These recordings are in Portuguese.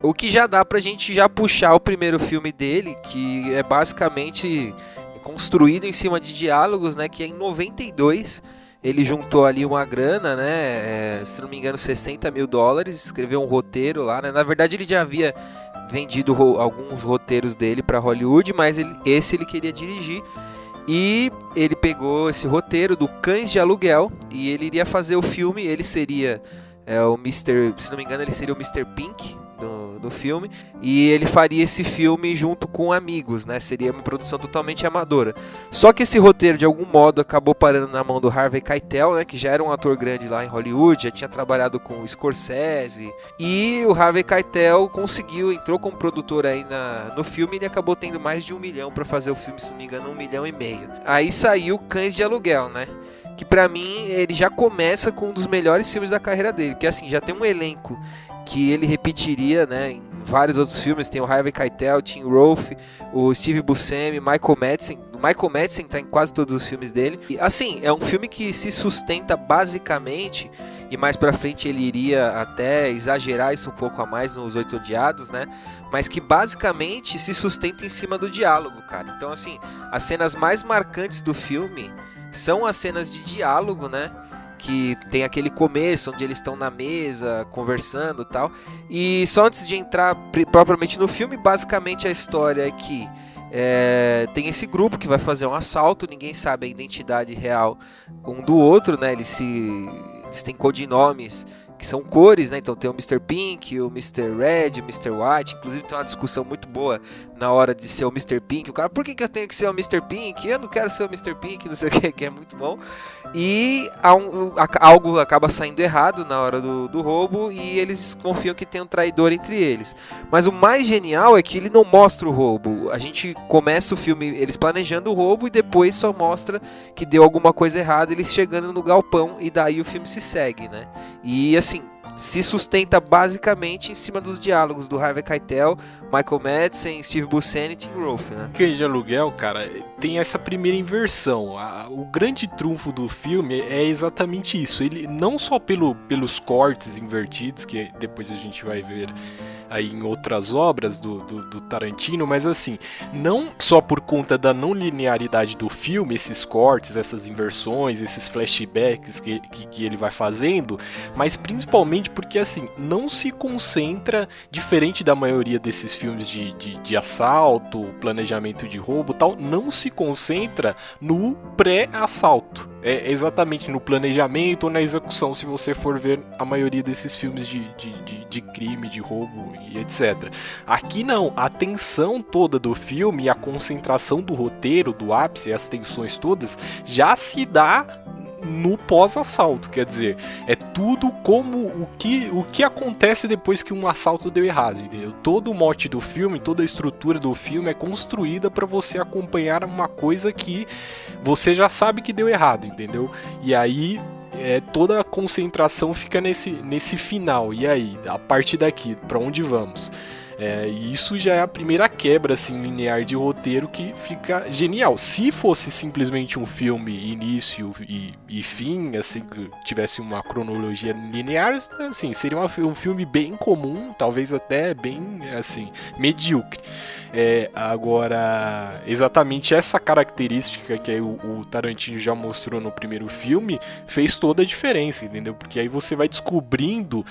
O que já dá pra gente já puxar o primeiro filme dele, que é basicamente construído em cima de diálogos, né? Que é em 92 ele juntou ali uma grana, né? Se não me engano, US$ 60 mil, escreveu um roteiro lá, né? Na verdade, ele já havia vendido alguns roteiros dele para Hollywood, mas esse ele queria dirigir. E ele pegou esse roteiro do Cães de Aluguel e ele iria fazer o filme. Ele seria o Mr. Se não me engano, ele seria o Mr. Pink do filme, e ele faria esse filme junto com amigos, né? Seria uma produção totalmente amadora. Só que esse roteiro de algum modo acabou parando na mão do Harvey Keitel, né? Que já era um ator grande lá em Hollywood, já tinha trabalhado com o Scorsese, e o Harvey Keitel entrou como produtor aí no filme, e ele acabou tendo mais de 1 milhão para fazer o filme, se não me engano, 1,5 milhão. Aí saiu Cães de Aluguel, né? Que pra mim ele já começa com um dos melhores filmes da carreira dele, que assim, já tem um elenco que ele repetiria, né, em vários outros filmes. Tem o Harvey Keitel, Tim Roth, o Steve Buscemi, Michael Madsen. O Michael Madsen tá em quase todos os filmes dele. E assim, é um filme que se sustenta basicamente, e mais pra frente ele iria até exagerar isso um pouco a mais nos Oito Odiados, né? Mas que basicamente se sustenta em cima do diálogo, cara. Então assim, as cenas mais marcantes do filme são as cenas de diálogo, né? Que tem aquele começo onde eles estão na mesa conversando e tal. E só antes de entrar propriamente no filme, basicamente a história é que tem esse grupo que vai fazer um assalto, ninguém sabe a identidade real um do outro, né? Eles têm codinomes que são cores, né? Então tem o Mr. Pink, o Mr. Red, o Mr. White. Inclusive tem uma discussão muito boa na hora de ser o Mr. Pink. O cara, por que eu tenho que ser o Mr. Pink? Eu não quero ser o Mr. Pink, não sei o que é muito bom. E algo acaba saindo errado na hora do roubo, e eles confiam que tem um traidor entre eles. Mas o mais genial é que ele não mostra o roubo. A gente começa o filme eles planejando o roubo, e depois só mostra que deu alguma coisa errada, eles chegando no galpão, e daí o filme se segue, né? E assim, se sustenta basicamente em cima dos diálogos do Harvey Keitel, Michael Madsen, Steve Buscemi e Tim Roth, né? Cães de Aluguel, cara, tem essa primeira inversão. O grande trunfo do filme é exatamente isso. Ele não só pelos cortes invertidos, que depois a gente vai ver aí em outras obras do Tarantino, mas assim, não só por conta da não linearidade do filme, esses cortes, essas inversões, esses flashbacks que ele vai fazendo, mas principalmente porque assim, não se concentra, diferente da maioria desses filmes de assalto, planejamento de roubo e tal, não se concentra no pré-assalto. É exatamente no planejamento ou na execução, se você for ver a maioria desses filmes de crime, de roubo e etc. Aqui não, a tensão toda do filme e a concentração do roteiro, do ápice, as tensões todas, já se dá no pós-assalto, quer dizer, é tudo como o que acontece depois que um assalto deu errado, entendeu? Todo o mote do filme, toda a estrutura do filme é construída para você acompanhar uma coisa que você já sabe que deu errado, entendeu? E aí toda a concentração fica nesse final. E aí, a partir daqui, para onde vamos? E isso já é a primeira quebra assim, linear de roteiro, que fica genial. Se fosse simplesmente um filme início e fim, assim, que tivesse uma cronologia linear, assim, seria um filme bem comum, talvez até bem assim, medíocre. Agora, exatamente essa característica que o Tarantino já mostrou no primeiro filme fez toda a diferença, entendeu? Porque aí você vai descobrindo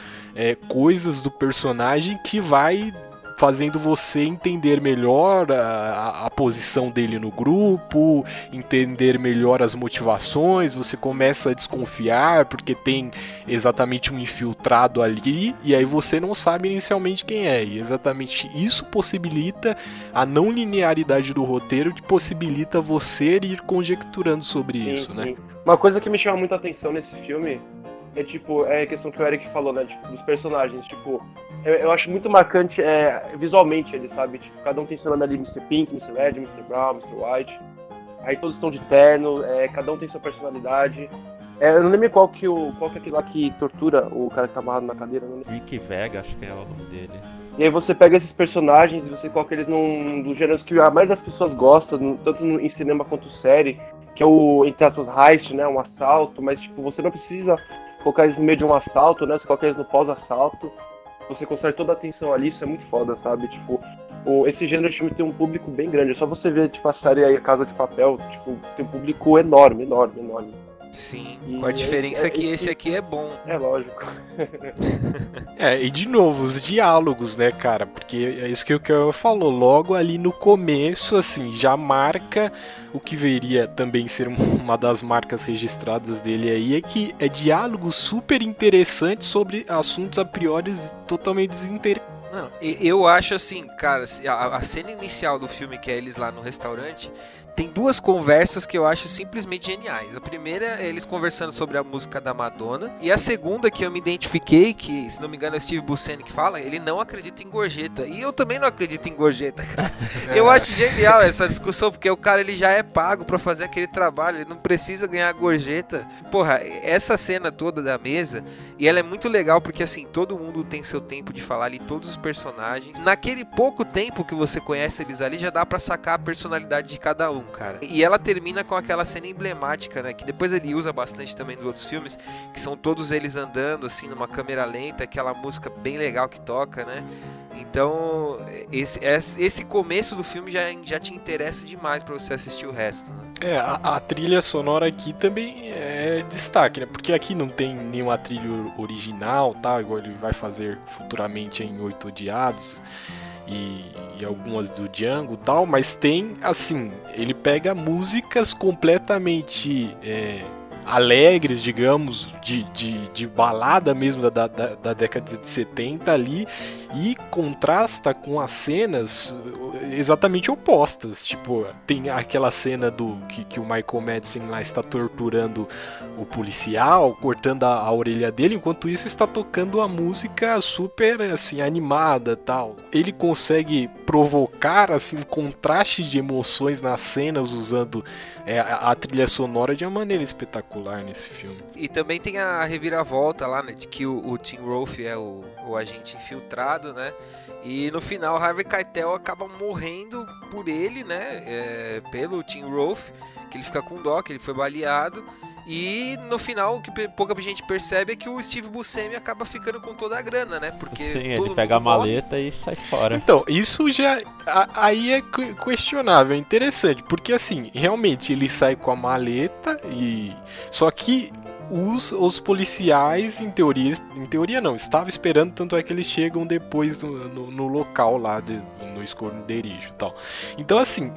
coisas do personagem que vai fazendo você entender melhor a posição dele no grupo, entender melhor as motivações, você começa a desconfiar porque tem exatamente um infiltrado ali, e aí você não sabe inicialmente quem é, e exatamente isso possibilita a não linearidade do roteiro, que possibilita você ir conjecturando sobre isso, né? Uma coisa que me chama muita atenção nesse filme é a questão que o Eric falou, né, tipo, dos personagens, tipo, eu acho muito marcante visualmente ele, sabe, tipo, cada um tem seu nome ali, Mr. Pink, Mr. Red, Mr. Brown, Mr. White, aí todos estão de terno, cada um tem sua personalidade. Eu não lembro qual que é aquele lá que tortura o cara que tá amarrado na cadeira, não lembro. Rick Vega, acho que é o nome dele. E aí você pega esses personagens e você coloca eles num dos gêneros que a maioria das pessoas gosta, tanto em cinema quanto série, que é o, entre aspas, heist, né, um assalto, mas tipo, você não precisa colocar eles no meio de um assalto, né, você coloca eles no pós-assalto. você constrói toda a atenção ali, isso é muito foda, sabe? Tipo, esse gênero de filme tem um público bem grande. É só você ver, tipo, a série aí, Casa de Papel, tipo, tem um público enorme, enorme, enorme. Sim, E com a diferença que esse esse- aqui é bom. É lógico. E de novo, os diálogos, né, cara? Porque é isso que o Kel falou, logo ali no começo, assim, já marca o que veria também ser uma das marcas registradas dele aí, é que é diálogos super interessantes sobre assuntos a priori totalmente desinteressantes. Não, eu acho assim, cara, a cena inicial do filme, que é eles lá no restaurante, tem duas conversas que eu acho simplesmente geniais. A primeira é eles conversando sobre a música da Madonna, e a segunda que eu me identifiquei, que se não me engano é o Steve Buscemi que fala, ele não acredita em gorjeta. E eu também não acredito em gorjeta, cara. Eu acho genial essa discussão, porque o cara ele já é pago pra fazer aquele trabalho, ele não precisa ganhar gorjeta. Porra, essa cena toda da mesa, e ela é muito legal porque assim, todo mundo tem seu tempo de falar ali, todos os personagens. Naquele pouco tempo que você conhece eles ali, já dá pra sacar a personalidade de cada um, cara. E ela termina com aquela cena emblemática, né, que depois ele usa bastante também nos outros filmes, que são todos eles andando assim numa câmera lenta, aquela música bem legal que toca, né? Então, esse começo do filme já te interessa demais pra você assistir o resto, né? A trilha sonora aqui também é destaque, né? Porque aqui não tem nenhuma trilha original, tal, igual ele vai fazer futuramente em Oito Odiados e algumas do Django e tal, mas tem, assim, ele pega músicas completamente alegres, digamos, de balada mesmo da década de 70 ali, e contrasta com as cenas exatamente opostas. Tipo, tem aquela cena do que o Michael Madsen lá está torturando o policial, cortando a orelha dele, enquanto isso está tocando a música super assim animada, tal. Ele consegue provocar assim um contraste de emoções nas cenas usando a trilha sonora de uma maneira espetacular nesse filme. E também tem a reviravolta lá, né, de que o Tim Roth é o agente infiltrado, né? E no final, Harvey Keitel acaba morrendo por ele, né? Pelo Tim Roth, que ele fica com dó, que ele foi baleado. E no final, o que pouca gente percebe é que o Steve Buscemi acaba ficando com toda a grana, né? Porque Sim, todo ele pega a mundo morre. maleta e sai fora. Então, isso já aí é questionável, é interessante, porque assim, realmente ele sai com a maleta e só que os policiais, em teoria não, estavam esperando, tanto é que eles chegam depois no local lá, no esconderijo e tal. Então assim,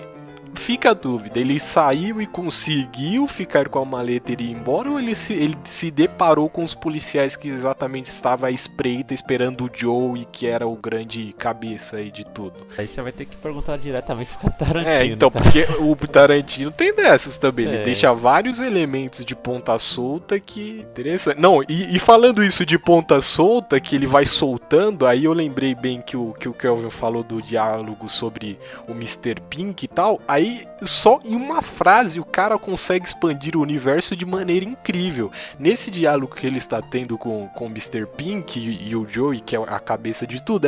fica a dúvida, ele saiu e conseguiu ficar com a maleta e ir embora, ou ele se deparou com os policiais que exatamente estavam à espreita esperando o Joey, que era o grande cabeça aí de tudo? Aí você vai ter que perguntar diretamente pro Tarantino. Então, tá? porque o Tarantino tem dessas também, ele É. deixa vários elementos de ponta solta que interessante. Não, e falando isso de ponta solta, que ele vai soltando, aí eu lembrei bem que o Kelvin falou do diálogo sobre o Mr. Pink e tal, aí só em uma frase o cara consegue expandir o universo de maneira incrível. Nesse diálogo que ele está tendo com o Mr. Pink e o Joey, que é a cabeça de tudo,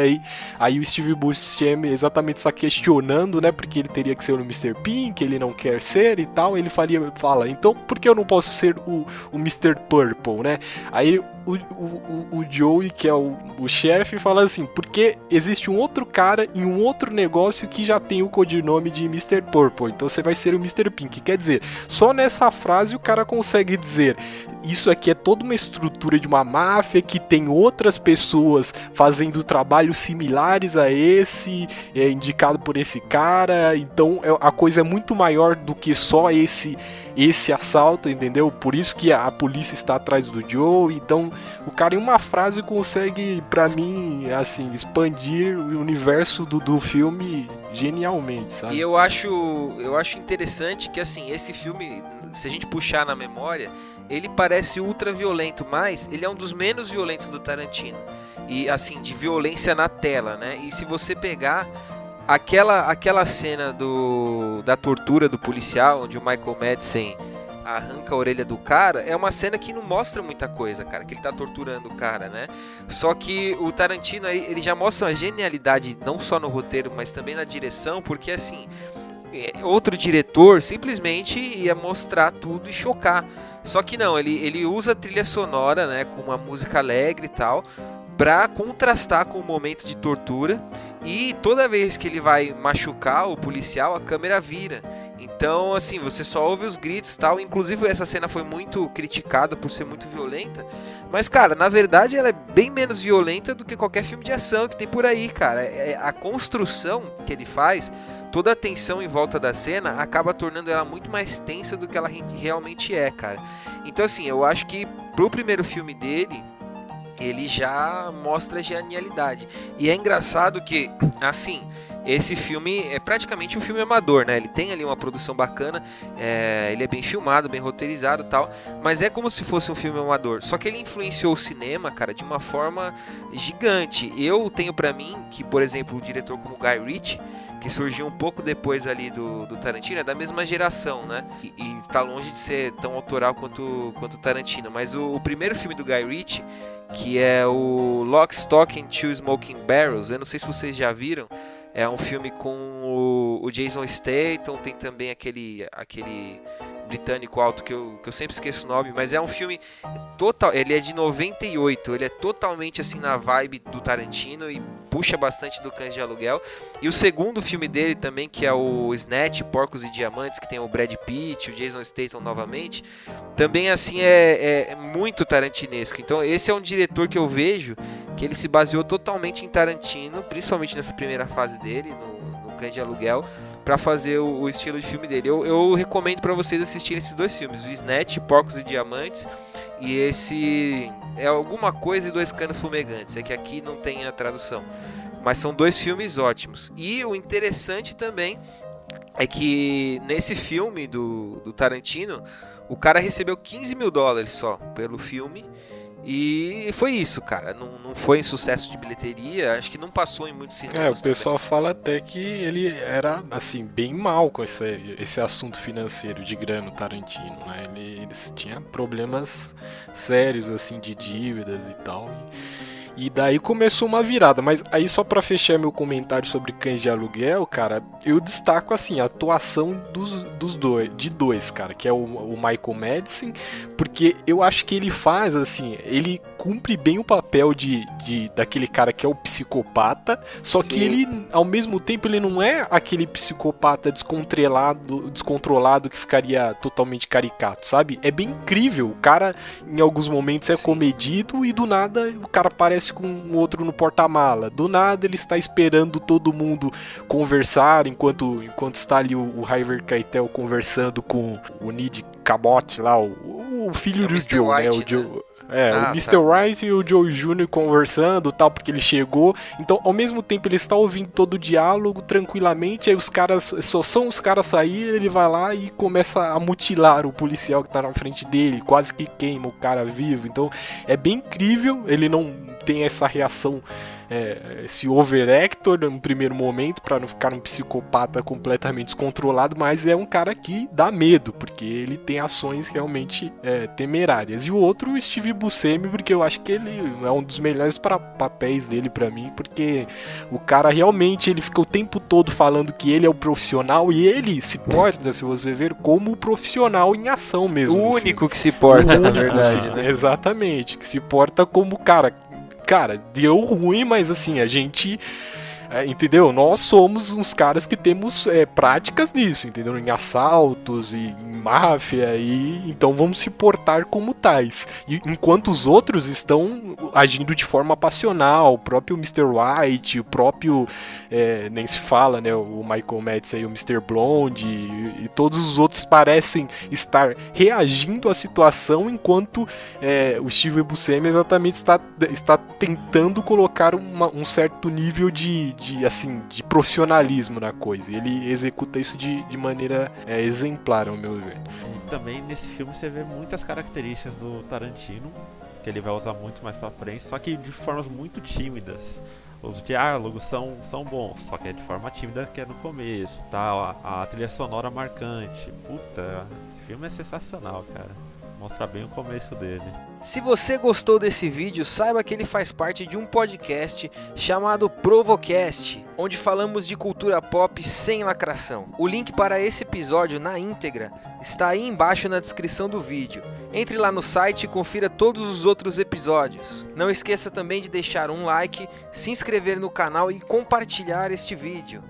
aí o Steve Buscemi exatamente está questionando, né, porque ele teria que ser o Mr. Pink, ele não quer ser e tal, ele fala, então por que eu não posso ser o Mr. Purple, né? Aí o Joey, que é o chefe, fala assim, porque existe um outro cara em um outro negócio que já tem o codinome de Mr. Purple, então você vai ser o Mr. Pink. Quer dizer, só nessa frase o cara consegue dizer, isso aqui é toda uma estrutura de uma máfia que tem outras pessoas fazendo trabalhos similares a esse, indicado por esse cara, então a coisa é muito maior do que só esse assalto, entendeu? Por isso que a polícia está atrás do Joe. Então o cara em uma frase consegue, pra mim, assim, expandir o universo do filme genialmente, sabe? E eu acho interessante que assim, esse filme, se a gente puxar na memória, ele parece ultra violento, mas ele é um dos menos violentos do Tarantino. E assim, de violência na tela, né? E se você pegar aquela cena da tortura do policial, onde o Michael Madsen arranca a orelha do cara, é uma cena que não mostra muita coisa, cara, que ele tá torturando o cara, né? Só que o Tarantino, ele já mostra uma genialidade, não só no roteiro, mas também na direção, porque assim, outro diretor simplesmente ia mostrar tudo e chocar. Só que não, ele usa a trilha sonora, né, com uma música alegre e tal, pra contrastar com o momento de tortura, e toda vez que ele vai machucar o policial, a câmera vira. Então, assim, você só ouve os gritos e tal. Inclusive, essa cena foi muito criticada por ser muito violenta. Mas, cara, na verdade, ela é bem menos violenta do que qualquer filme de ação que tem por aí, cara. A construção que ele faz, toda a tensão em volta da cena, acaba tornando ela muito mais tensa do que ela realmente é, cara. Então, assim, eu acho que pro primeiro filme dele, ele já mostra a genialidade. E é engraçado que, assim, esse filme é praticamente um filme amador, né? Ele tem ali uma produção bacana, ele é bem filmado, bem roteirizado e tal, mas é como se fosse um filme amador. Só que ele influenciou o cinema, cara, de uma forma gigante. Eu tenho pra mim que, por exemplo, um diretor como Guy Ritchie, que surgiu um pouco depois ali do Tarantino, é da mesma geração, né? E tá longe de ser tão autoral quanto o Tarantino. Mas o primeiro filme do Guy Ritchie, que é o Lock, Stock and Two Smoking Barrels, eu não sei se vocês já viram, é um filme com o Jason Statham, tem também aquele britânico alto que eu sempre esqueço o nome, mas é um filme total, ele é de 98, ele é totalmente assim na vibe do Tarantino e puxa bastante do Cães de Aluguel. E o segundo filme dele também, que é o Snatch, Porcos e Diamantes, que tem o Brad Pitt, o Jason Statham novamente, também assim é muito tarantinesco. Então esse é um diretor que eu vejo que ele se baseou totalmente em Tarantino, principalmente nessa primeira fase dele, no Cães de Aluguel, para fazer o estilo de filme dele. Eu recomendo para vocês assistirem esses dois filmes, o Snatch, Porcos e Diamantes, e esse é alguma coisa e Dois Canos Fumegantes, é que aqui não tem a tradução, mas são dois filmes ótimos. E o interessante também é que nesse filme do Tarantino, o cara recebeu $15 mil só pelo filme. E foi isso, cara. Não foi sucesso de bilheteria. Acho que não passou em muitos cinemas. O pessoal fala até que ele era, assim, bem mal com esse assunto financeiro de grana, o Tarantino, né? Ele tinha problemas sérios, assim, de dívidas e tal. E daí começou uma virada. Mas aí, só pra fechar meu comentário sobre Cães de Aluguel, cara, eu destaco, assim, a atuação dos dois, cara, que é o Michael Madsen, porque eu acho que ele faz, assim, ele cumpre bem o papel daquele cara que é o psicopata, só que ele, ao mesmo tempo, ele não é aquele psicopata descontrolado que ficaria totalmente caricato, sabe? É bem incrível. O cara, em alguns momentos, é comedido e do nada o cara parece com um outro no porta-mala. Do nada ele está esperando todo mundo conversar enquanto está ali o Harvey Keitel conversando com o Ned Cabot lá, o filho do Joe, White, né? O Joe, o Mr. White e o Joe Jr. conversando, tal, porque ele chegou. Então, ao mesmo tempo, ele está ouvindo todo o diálogo tranquilamente. Aí os caras, só são os caras sair, ele vai lá e começa a mutilar o policial que está na frente dele, quase que queima o cara vivo. Então, é bem incrível. Ele não tem essa reação, esse overactor no primeiro momento, para não ficar um psicopata completamente descontrolado, mas é um cara que dá medo, porque ele tem ações realmente temerárias. E o outro, o Steve Buscemi, porque eu acho que ele é um dos melhores papéis dele para mim, porque o cara realmente, ele fica o tempo todo falando que ele é o profissional, e ele se porta, se você ver, como o profissional em ação mesmo. O único que se porta, na verdade, né? Exatamente, que se porta como cara, deu ruim, mas assim, a gente, entendeu? Nós somos uns caras que temos práticas nisso, entendeu? Em assaltos e em máfia, e então vamos se portar como tais. E enquanto os outros estão agindo de forma passional, o próprio Mr. White, o próprio, nem se fala, né? O Michael Madsen e o Mr. Blonde, e todos os outros parecem estar reagindo à situação, enquanto o Steve Buscemi exatamente está tentando colocar um certo nível de profissionalismo na coisa. Ele executa isso de maneira exemplar, ao meu ver. E também nesse filme você vê muitas características do Tarantino, que ele vai usar muito mais pra frente, só que de formas muito tímidas. Os diálogos são bons, só que é de forma tímida, que é no começo, tá? A trilha sonora marcante. Puta, esse filme é sensacional, cara. Mostra bem o começo dele. Se você gostou desse vídeo, saiba que ele faz parte de um podcast chamado Provocast, onde falamos de cultura pop sem lacração. O link para esse episódio na íntegra está aí embaixo na descrição do vídeo. Entre lá no site e confira todos os outros episódios. Não esqueça também de deixar um like, se inscrever no canal e compartilhar este vídeo.